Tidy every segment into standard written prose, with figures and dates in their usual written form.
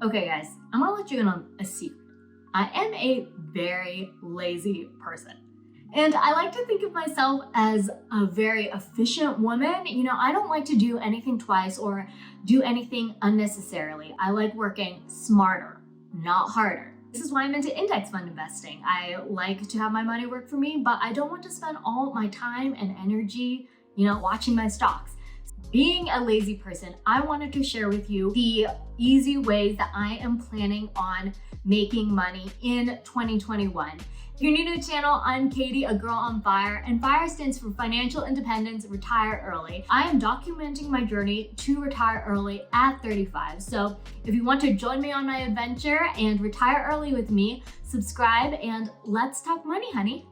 Okay guys, I'm gonna let you in on a secret. I am a very lazy person. And I like to think of myself as a very efficient woman. You know, I don't like to do anything twice or do anything unnecessarily. I like working smarter, not harder. This is why I'm into index fund investing. I like to have my money work for me, but I don't want to spend all my time and energy, watching my stocks. Being a lazy person, I wanted to share with you the easy ways that I am planning on making money in 2021. If you're new to the channel, I'm Katie, a girl on FIRE, and FIRE stands for Financial Independence, Retire Early. I am documenting my journey to retire early at 35. So if you want to join me on my adventure and retire early with me, subscribe and let's talk money, honey.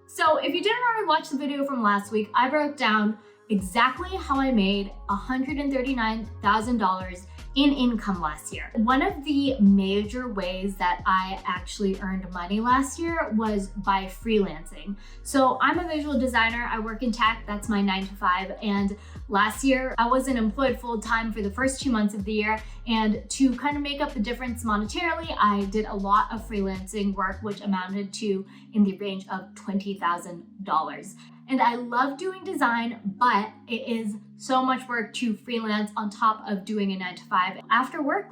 So if you didn't already watch the video from last week, I broke down exactly how I made $139,000 in income last year. One of the major ways that I actually earned money last year was by freelancing. So I'm a visual designer, I work in tech, that's my 9 to 5. And last year I wasn't employed full time for the first 2 months of the year. And to kind of make up the difference monetarily, I did a lot of freelancing work, which amounted to in the range of $20,000. And I love doing design, but it is so much work to freelance on top of doing a 9 to 5. After work,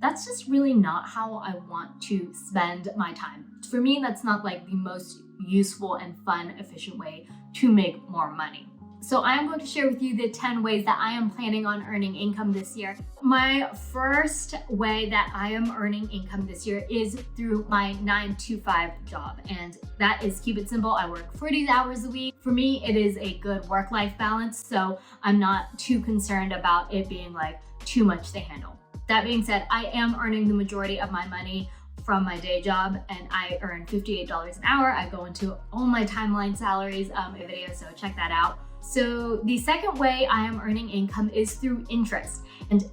that's just really not how I want to spend my time. For me, that's not the most useful and fun, efficient way to make more money. So I am going to share with you the 10 ways that I am planning on earning income this year. My first way that I am earning income this year is through my 9 to 5 job. And that is, keep it simple, I work 40 hours a week. For me, it is a good work-life balance, so I'm not too concerned about it being too much to handle. That being said, I am earning the majority of my money from my day job, and I earn $58 an hour. I go into all my timeline salaries video, so check that out. So the second way I am earning income is through interest, and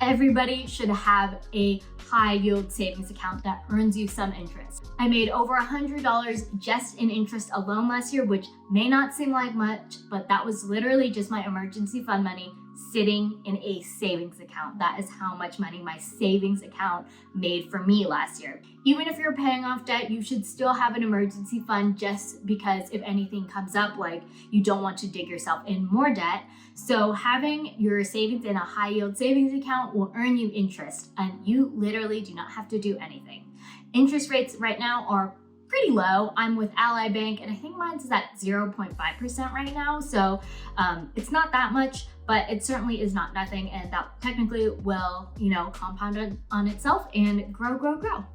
everybody should have a high yield savings account that earns you some interest. I made over $100 just in interest alone last year, which may not seem like much, but that was literally just my emergency fund money sitting in a savings account. That is how much money my savings account made for me last year. Even if you're paying off debt, you should still have an emergency fund, just because if anything comes up, you don't want to dig yourself in more debt. So having your savings in a high yield savings account will earn you interest, and you literally do not have to do anything. Interest rates right now are pretty low. I'm with Ally Bank, and I think mine's is at 0.5% right now. So it's not that much, but it certainly is not nothing. And that technically will, compound on itself and grow.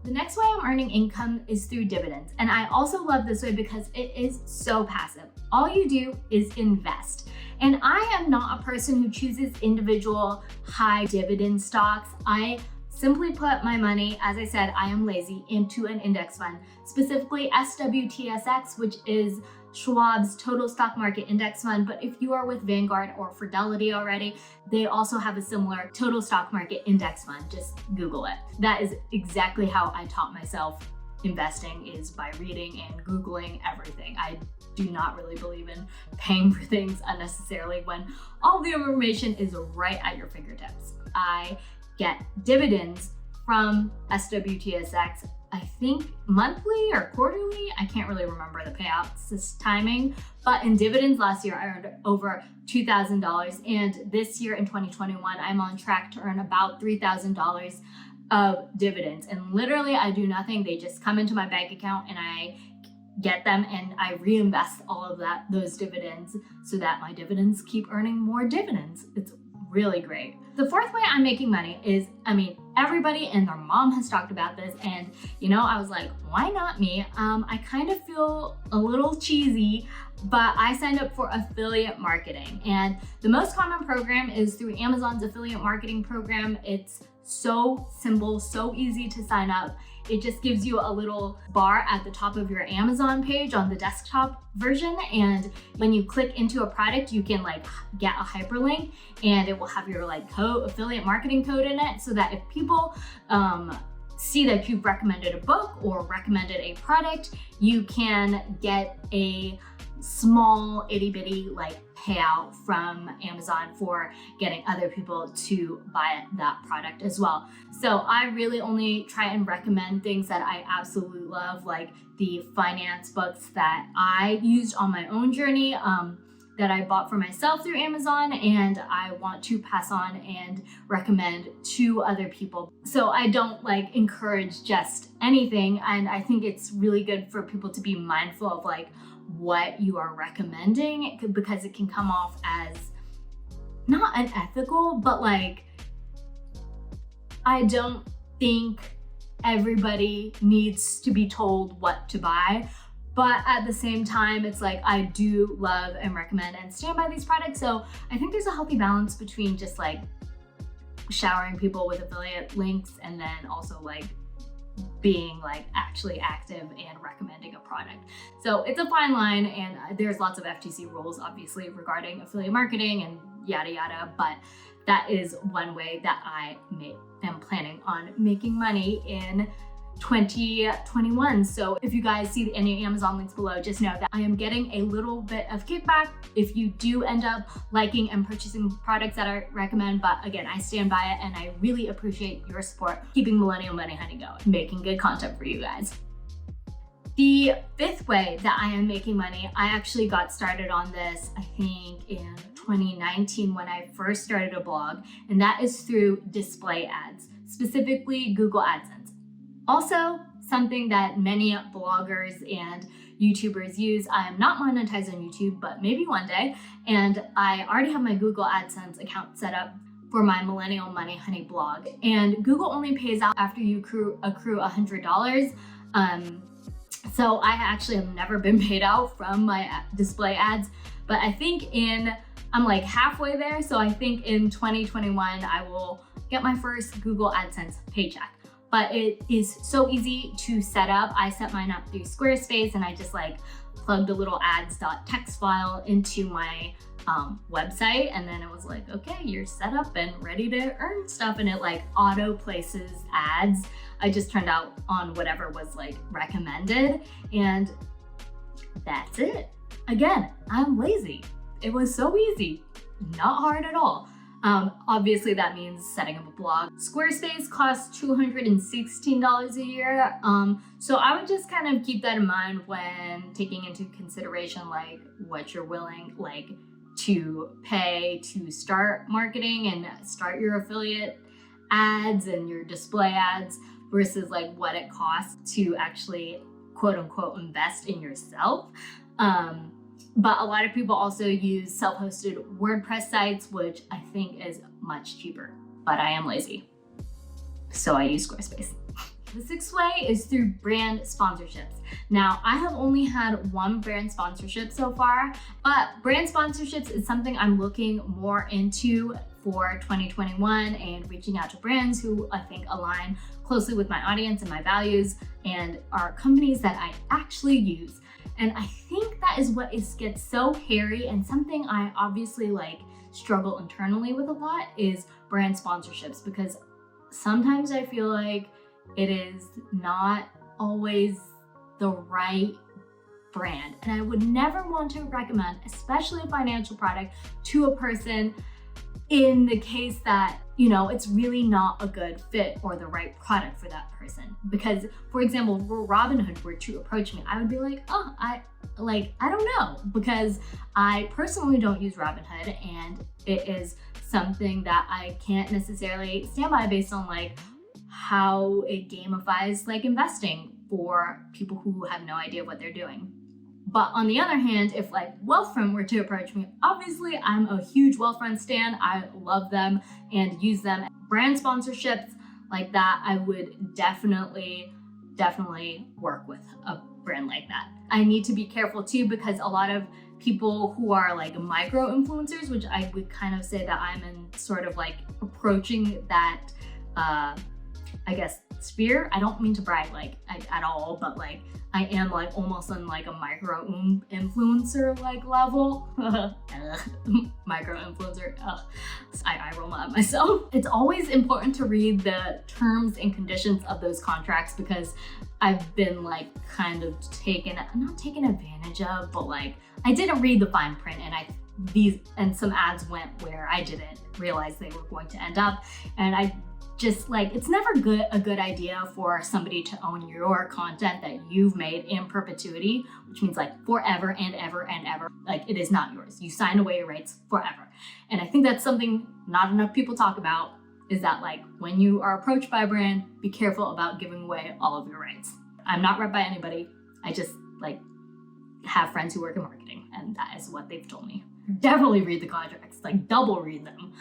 The next way I'm earning income is through dividends. And I also love this way because it is so passive. All you do is invest. And I am not a person who chooses individual high dividend stocks. I simply put my money, as I said, I am lazy, into an index fund, specifically SWTSX, which is Schwab's total stock market index fund. But if you are with Vanguard or Fidelity already, they also have a similar total stock market index fund. Just Google it. That is exactly how I taught myself investing, is by reading and Googling everything. I do not really believe in paying for things unnecessarily when all the information is right at your fingertips. I get dividends from SWTSX, I think monthly or quarterly. I can't really remember the payouts this timing, but in dividends last year, I earned over $2,000. And this year in 2021, I'm on track to earn about $3,000 of dividends. And literally I do nothing. They just come into my bank account and I get them and I reinvest all of those dividends so that my dividends keep earning more dividends. It's really great. The fourth way I'm making money is, everybody and their mom has talked about this, and I was like, why not me? I kind of feel a little cheesy, but I signed up for affiliate marketing, and the most common program is through Amazon's affiliate marketing program. It's so simple, so easy to sign up. It just gives you a little bar at the top of your Amazon page on the desktop version. And when you click into a product, you can get a hyperlink, and it will have your affiliate marketing code in it, so that if people see that you've recommended a book or recommended a product, you can get a small itty bitty payout from Amazon for getting other people to buy that product as well. So I really only try and recommend things that I absolutely love, like the finance books that I used on my own journey, that I bought for myself through Amazon, and I want to pass on and recommend to other people. So I don't like encourage just anything, and I think it's really good for people to be mindful of like what you are recommending, because it can come off as not unethical, but like I don't think everybody needs to be told what to buy. But at the same time, it's like I do love and recommend and stand by these products. So I think there's a healthy balance between just like showering people with affiliate links and then also like being like actually active and recommending a product. So it's a fine line, and there's lots of FTC rules obviously regarding affiliate marketing and yada yada, but that is one way that I am planning on making money in 2021. So if you guys see any Amazon links below, just know that I am getting a little bit of kickback if you do end up liking and purchasing products that I recommend. But again, I stand by it, and I really appreciate your support keeping Millennial Money Honey going, making good content for you guys. The fifth way that I am making money, I actually got started on this, I think in 2019 when I first started a blog, and that is through display ads, specifically Google AdSense. Also, something that many bloggers and YouTubers use. I am not monetized on YouTube, but maybe one day. And I already have my Google AdSense account set up for my Millennial Money Honey blog. And Google only pays out after you accrue $100. So I actually have never been paid out from my display ads, but I think I'm like halfway there. So I think in 2021, I will get my first Google AdSense paycheck. But it is so easy to set up. I set mine up through Squarespace, and I just like plugged a little ads.txt file into my website, and then it was like, okay, you're set up and ready to earn stuff, and it like auto places ads. I just turned out on whatever was like recommended, and that's it. Again, I'm lazy. It was so easy, not hard at all. Obviously that means setting up a blog. Squarespace costs $216 a year. So I would just kind of keep that in mind when taking into consideration like what you're willing like to pay to start marketing and start your affiliate ads and your display ads versus like what it costs to actually quote unquote invest in yourself. But a lot of people also use self-hosted WordPress sites, which I think is much cheaper, but I am lazy, so I use Squarespace. The sixth way is through brand sponsorships. Now, I have only had one brand sponsorship so far, but brand sponsorships is something I'm looking more into for 2021 and reaching out to brands who I think align closely with my audience and my values and are companies that I actually use. And I think that is what gets so hairy, and something I obviously like struggle internally with a lot is brand sponsorships, because sometimes I feel like it is not always the right brand. And I would never want to recommend, especially a financial product, to a person in the case that, you know, it's really not a good fit or the right product for that person. Because, for example, if Robinhood were to approach me, I would be like, oh, I don't know, because I personally don't use Robinhood, and it is something that I can't necessarily stand by based on like how it gamifies like investing for people who have no idea what they're doing. But on the other hand, if like Wealthfront were to approach me, obviously I'm a huge Wealthfront stan. I love them and use them. Brand sponsorships like that, I would definitely work with a brand like that. I need to be careful too, because a lot of people who are like micro influencers, which I would kind of say that I'm in sort of like approaching that, I guess, sphere. I don't mean to brag like at all, but like I am like almost on like a micro influencer like level. Micro influencer. I roll at myself. It's always important to read the terms and conditions of those contracts, because I've been like kind of not taken advantage of, but like I didn't read the fine print, and I some ads went where I didn't realize they were going to end up. And I just like, it's never a good idea for somebody to own your content that you've made in perpetuity, which means like forever and ever and ever. Like, it is not yours. You sign away your rights forever. And I think that's something not enough people talk about, is that like when you are approached by a brand, be careful about giving away all of your rights. I'm not rep by anybody. I just like have friends who work in marketing, and that is what they've told me. Definitely read the contracts, like double read them.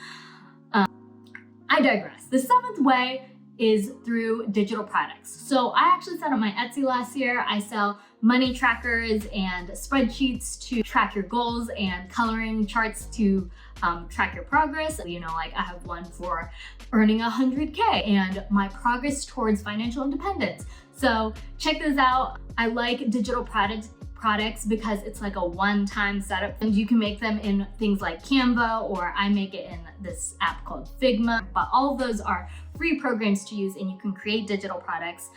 I digress. The seventh way is through digital products. So I actually set up my Etsy last year. I sell money trackers and spreadsheets to track your goals and coloring charts to track your progress. You know, like I have one for earning 100K and my progress towards financial independence. So check this out. I like digital products because it's like a one-time setup, and you can make them in things like Canva, or I make it in this app called Figma. But all of those are free programs to use, and you can create digital products.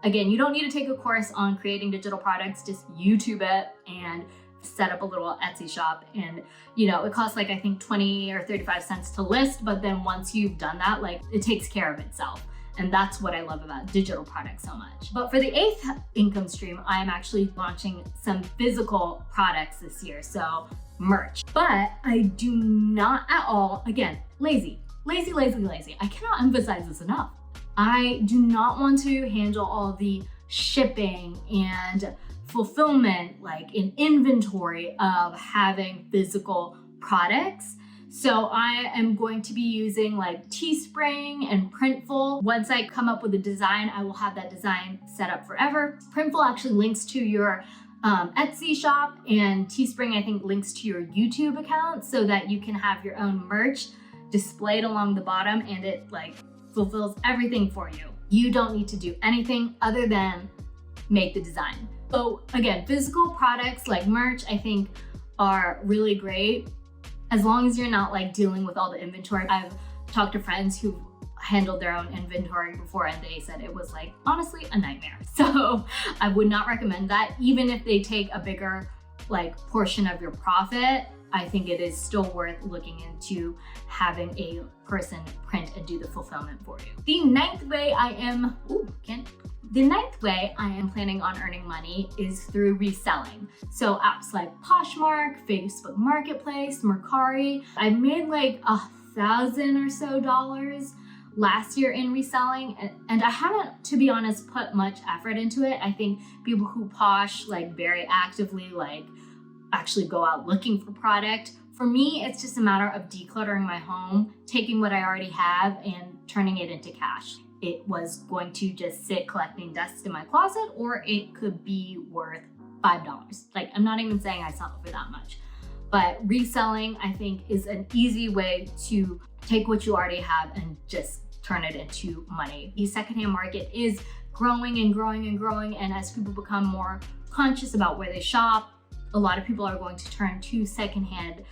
Again, you don't need to take a course on creating digital products, just YouTube it and set up a little Etsy shop. And you know, it costs like I think 20 or 35 cents to list, but then once you've done that, like it takes care of itself. And that's what I love about digital products so much. But for the eighth income stream, I am actually launching some physical products this year, so merch. But I do not at all, again, lazy. I cannot emphasize this enough. I do not want to handle all the shipping and fulfillment, like in inventory of having physical products. So I am going to be using like Teespring and Printful. Once I come up with a design, I will have that design set up forever. Printful actually links to your Etsy shop, and Teespring I think links to your YouTube account, so that you can have your own merch displayed along the bottom, and it like fulfills everything for you. You don't need to do anything other than make the design. So again, physical products like merch I think are really great, as long as you're not like dealing with all the inventory. I've talked to friends who handled their own inventory before, and they said it was like honestly a nightmare. So I would not recommend that. Even if they take a bigger like portion of your profit, I think it is still worth looking into having a person print and do the fulfillment for you. The ninth way I am planning on earning money is through reselling. So apps like Poshmark, Facebook Marketplace, Mercari. I made like $1,000 or so last year in reselling, and I haven't, to be honest, put much effort into it. I think people who posh like very actively like actually go out looking for product. For me, it's just a matter of decluttering my home, taking what I already have and turning it into cash. It was going to just sit collecting dust in my closet, or it could be worth $5. Like, I'm not even saying I sell it for that much. But reselling, I think, is an easy way to take what you already have and just turn it into money. The secondhand market is growing and growing and growing, and as people become more conscious about where they shop, a lot of people are going to turn to secondhand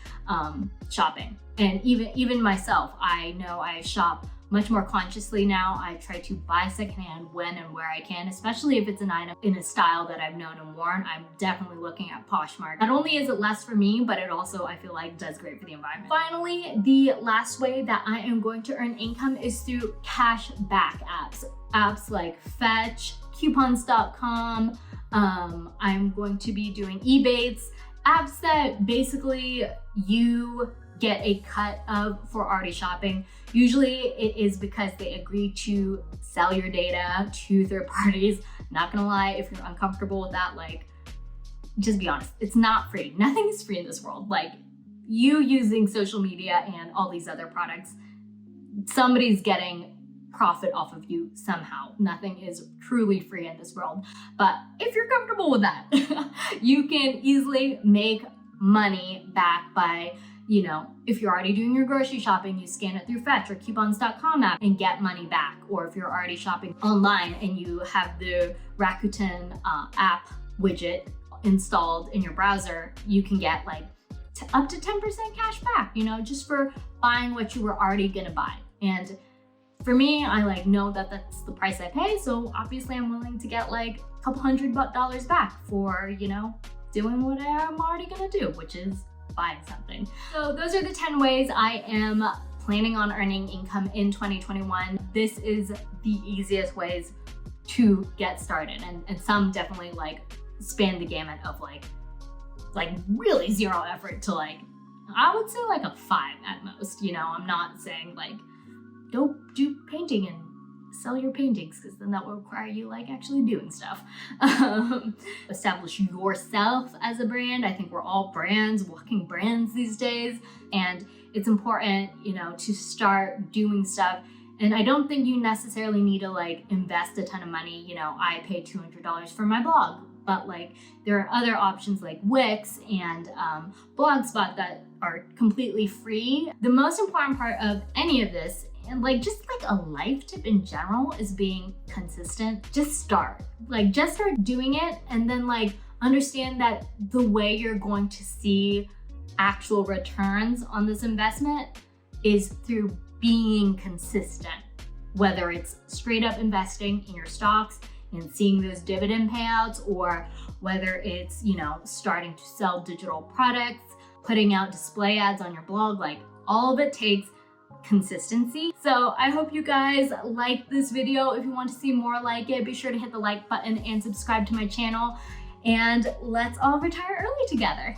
shopping. And even myself, I know I shop much more consciously now. I try to buy secondhand when and where I can, especially if it's an item in a style that I've known and worn. I'm definitely looking at Poshmark. Not only is it less for me, but it also, I feel like, does great for the environment. Finally, the last way that I am going to earn income is through cash back apps. Apps like Fetch, coupons.com. I'm going to be doing Ebates, apps that basically you get a cut of for already shopping. Usually it is because they agree to sell your data to third parties. Not gonna lie, if you're uncomfortable with that, like, just be honest, it's not free. Nothing is free in this world. Like, you using social media and all these other products, somebody's getting profit off of you somehow. Nothing is truly free in this world. But if you're comfortable with that, you can easily make money back by, you know, if you're already doing your grocery shopping, you scan it through Fetch or coupons.com app and get money back. Or if you're already shopping online and you have the Rakuten app widget installed in your browser, you can get like up to 10% cash back, you know, just for buying what you were already gonna buy. And for me, I like know that that's the price I pay. So obviously I'm willing to get like a couple $100 back for, you know, doing what I'm already gonna do, which is buying something. So those are the 10 ways I am planning on earning income in 2021. This is the easiest ways to get started, and some definitely like span the gamut of like really zero effort to like, I would say like a 5 at most. You know, I'm not saying like go do painting and sell your paintings, because then that will require you like actually doing stuff. Establish yourself as a brand. I think we're all brands, walking brands these days, and it's important, you know, to start doing stuff. And I don't think you necessarily need to like invest a ton of money. You know, I pay $200 for my blog, but like there are other options like Wix and Blogspot that are completely free. The most important part of any of this, and like just like a life tip in general, is being consistent. Just start doing it, and then like understand that the way you're going to see actual returns on this investment is through being consistent, whether it's straight up investing in your stocks and seeing those dividend payouts, or whether it's, you know, starting to sell digital products, putting out display ads on your blog. Like, all of it takes consistency. So I hope you guys like this video. If you want to see more like it, be sure to hit the like button and subscribe to my channel, and let's all retire early together.